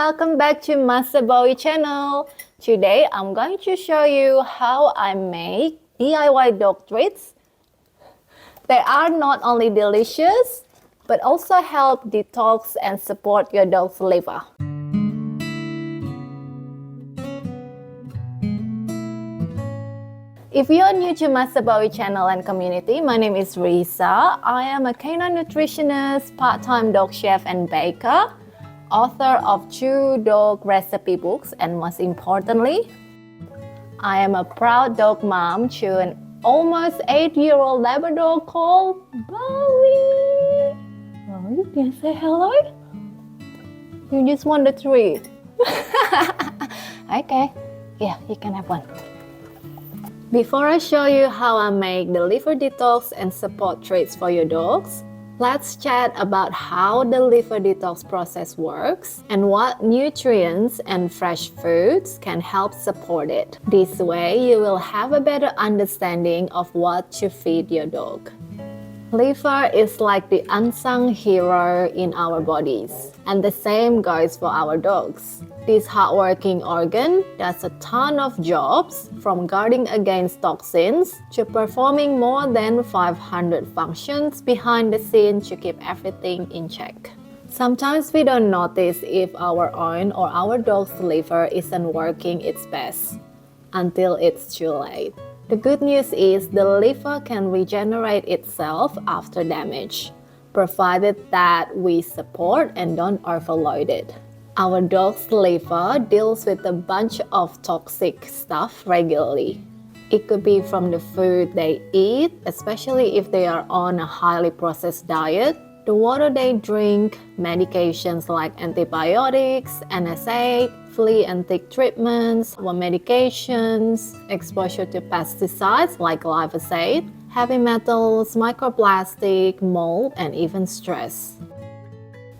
welcome back to Master Bowie channel. Today I'm going to show you how I make DIY dog treats. They are not only delicious, but also help detox and support your dog's liver. If you are new to Master Bowie channel and community, my name is Riesa. I am a canine nutritionist, part-time dog chef and baker, author of 2 dog recipe books, and most importantly, I am a proud dog mom to an almost 8-year-old Labrador called Bowie. Oh, you can say hello? You just want the treat. Okay, yeah, you can have one. Before I show you how I make the liver detox and support treats for your dogs, let's chat about how the liver detox process works and what nutrients and fresh foods can help support it. This way, you will have a better understanding of what to feed your dog. Liver is like the unsung hero in our bodies, and the same goes for our dogs. This hardworking organ does a ton of jobs, from guarding against toxins to performing more than 500 functions behind the scenes to keep everything in check. Sometimes we don't notice if our own or our dog's liver isn't working its best until it's too late. The good news is the liver can regenerate itself after damage, provided that we support and don't overload it. Our dog's liver deals with a bunch of toxic stuff regularly. It could be from the food they eat, especially if they are on a highly processed diet, the water they drink, medications like antibiotics, NSAID, flea and tick treatments, or medications, exposure to pesticides like glyphosate, heavy metals, microplastic, mold, and even stress.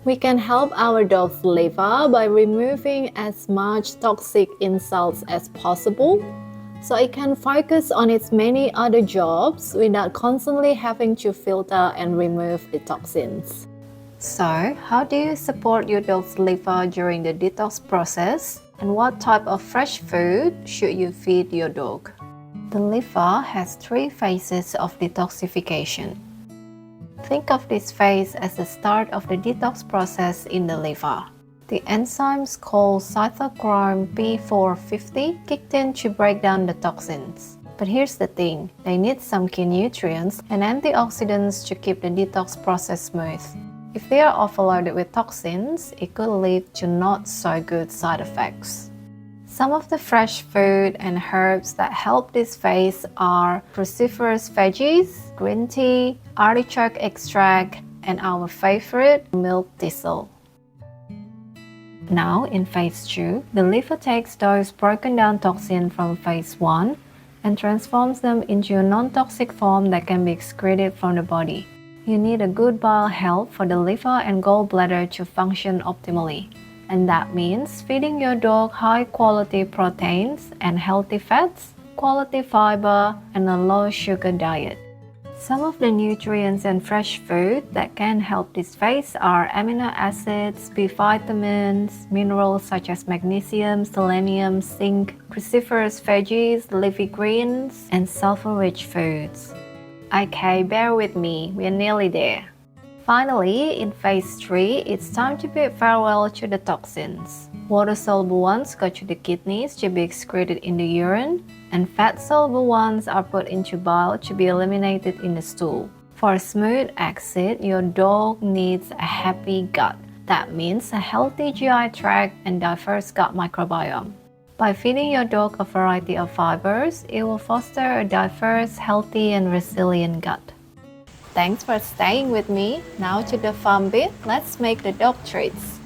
We can help our dog's liver by removing as much toxic insults as possible so it can focus on its many other jobs without constantly having to filter and remove the toxins. So, how do you support your dog's liver during the detox process? And what type of fresh food should you feed your dog? The liver has 3 phases of detoxification. Think of this phase as the start of the detox process in the liver. The enzymes called cytochrome P450 kicked in to break down the toxins. But here's the thing, they need some key nutrients and antioxidants to keep the detox process smooth. If they are overloaded with toxins, it could lead to not so good side effects. Some of the fresh food and herbs that help this phase are cruciferous veggies, green tea, artichoke extract, and our favorite, milk thistle. Now, in phase 2, the liver takes those broken down toxins from phase 1 and transforms them into a non-toxic form that can be excreted from the body. You need a good bile health for the liver and gallbladder to function optimally. And that means feeding your dog high-quality proteins and healthy fats, quality fiber, and a low-sugar diet. Some of the nutrients and fresh food that can help this phase are amino acids, B vitamins, minerals such as magnesium, selenium, zinc, cruciferous veggies, leafy greens, and sulfur-rich foods. Okay, bear with me, we're nearly there. Finally, in phase 3, it's time to bid farewell to the toxins. Water-soluble ones go to the kidneys to be excreted in the urine, and fat-soluble ones are put into bile to be eliminated in the stool. For a smooth exit, your dog needs a happy gut. That means a healthy GI tract and diverse gut microbiome. By feeding your dog a variety of fibers, it will foster a diverse, healthy, and resilient gut. Thanks for staying with me. Now to the fun bit, let's make the dog treats.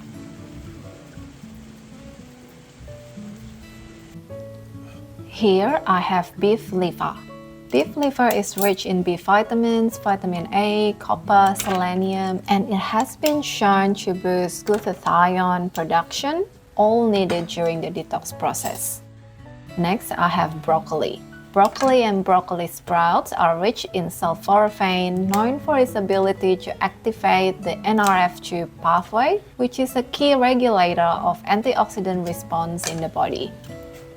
Here I have beef liver. Beef liver is rich in B vitamins, vitamin A, copper, selenium, and it has been shown to boost glutathione production, all needed during the detox process. Next, I have broccoli. Broccoli and broccoli sprouts are rich in sulforaphane, known for its ability to activate the NRF2 pathway, which is a key regulator of antioxidant response in the body.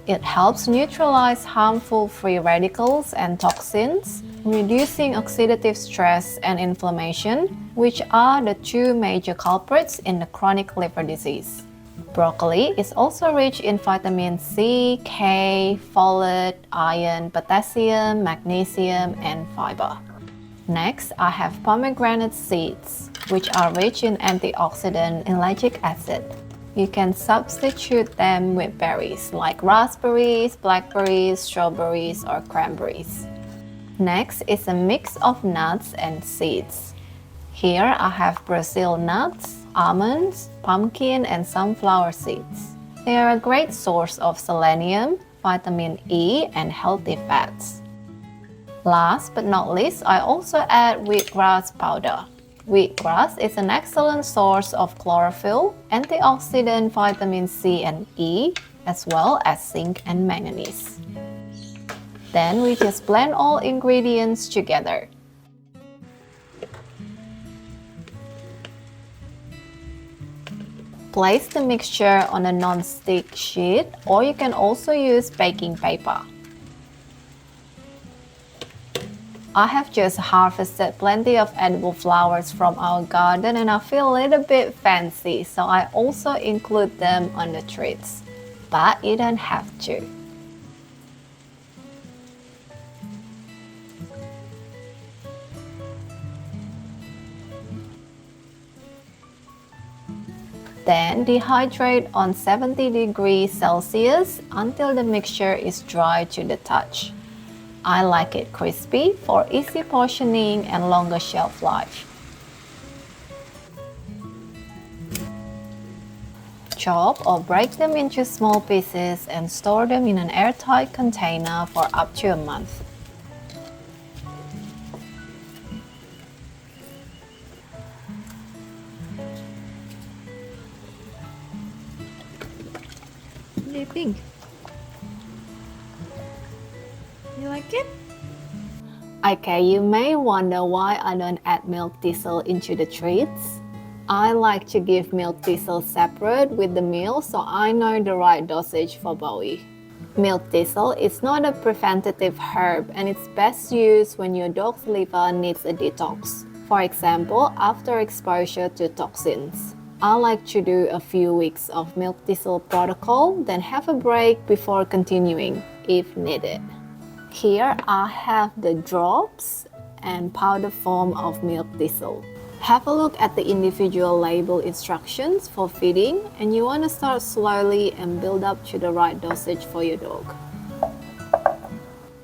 It helps neutralize harmful free radicals and toxins, reducing oxidative stress and inflammation, which are the two major culprits in the chronic liver disease. Broccoli is also rich in vitamin C, K, folate, iron, potassium, magnesium, and fiber. Next, I have pomegranate seeds, which are rich in antioxidant and lactic acid. You can substitute them with berries like raspberries, blackberries, strawberries, or cranberries. Next is a mix of nuts and seeds. Here I have Brazil nuts, almonds, pumpkin, and sunflower seeds. They are a great source of selenium, vitamin E, and healthy fats. Last but not least, I also add wheatgrass powder. Wheatgrass is an excellent source of chlorophyll, antioxidant vitamin C and E, as well as zinc and manganese. Then we just blend all ingredients together. Place the mixture on a non-stick sheet, or you can also use baking paper. I have just harvested plenty of edible flowers from our garden and I feel a little bit fancy, so I also include them on the treats. But you don't have to. Then dehydrate on 70 degrees Celsius until the mixture is dry to the touch. I like it crispy for easy portioning and longer shelf life. Chop or break them into small pieces and store them in an airtight container for up to a month. What do you think? You like it? Okay, you may wonder why I don't add milk thistle into the treats. I like to give milk thistle separate with the meal so I know the right dosage for Bowie. Milk thistle is not a preventative herb and it's best used when your dog's liver needs a detox. For example, after exposure to toxins. I like to do a few weeks of milk thistle protocol, then have a break before continuing if needed. Here I have the drops and powder form of milk thistle. Have a look at the individual label instructions for feeding, and you want to start slowly and build up to the right dosage for your dog.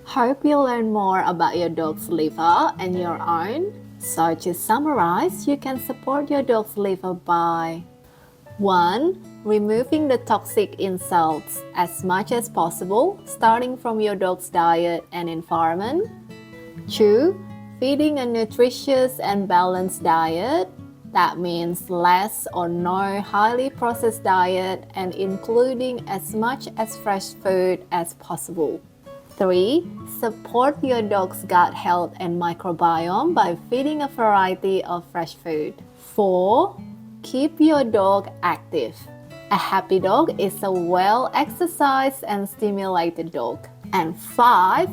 Hope you learn more about your dog's liver and your own. So to summarize, you can support your dog's liver by 1. Removing the toxic insults as much as possible, starting from your dog's diet and environment. 2. Feeding a nutritious and balanced diet. That means less or no highly processed diet and including as much as fresh food as possible. 3. Support your dog's gut health and microbiome by feeding a variety of fresh food. 4. Keep your dog active. A happy dog is a well-exercised and stimulated dog. And 5.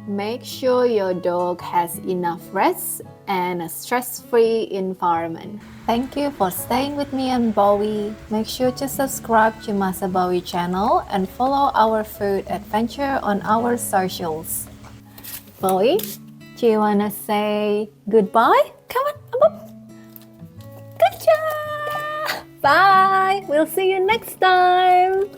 Make sure your dog has enough rest and a stress-free environment. Thank you for staying with me on Bowie. Make sure to subscribe to Master Bowie channel and follow our food adventure on our socials. Bowie, do you want to say goodbye? Come on, up. Good job! Bye! We'll see you next time!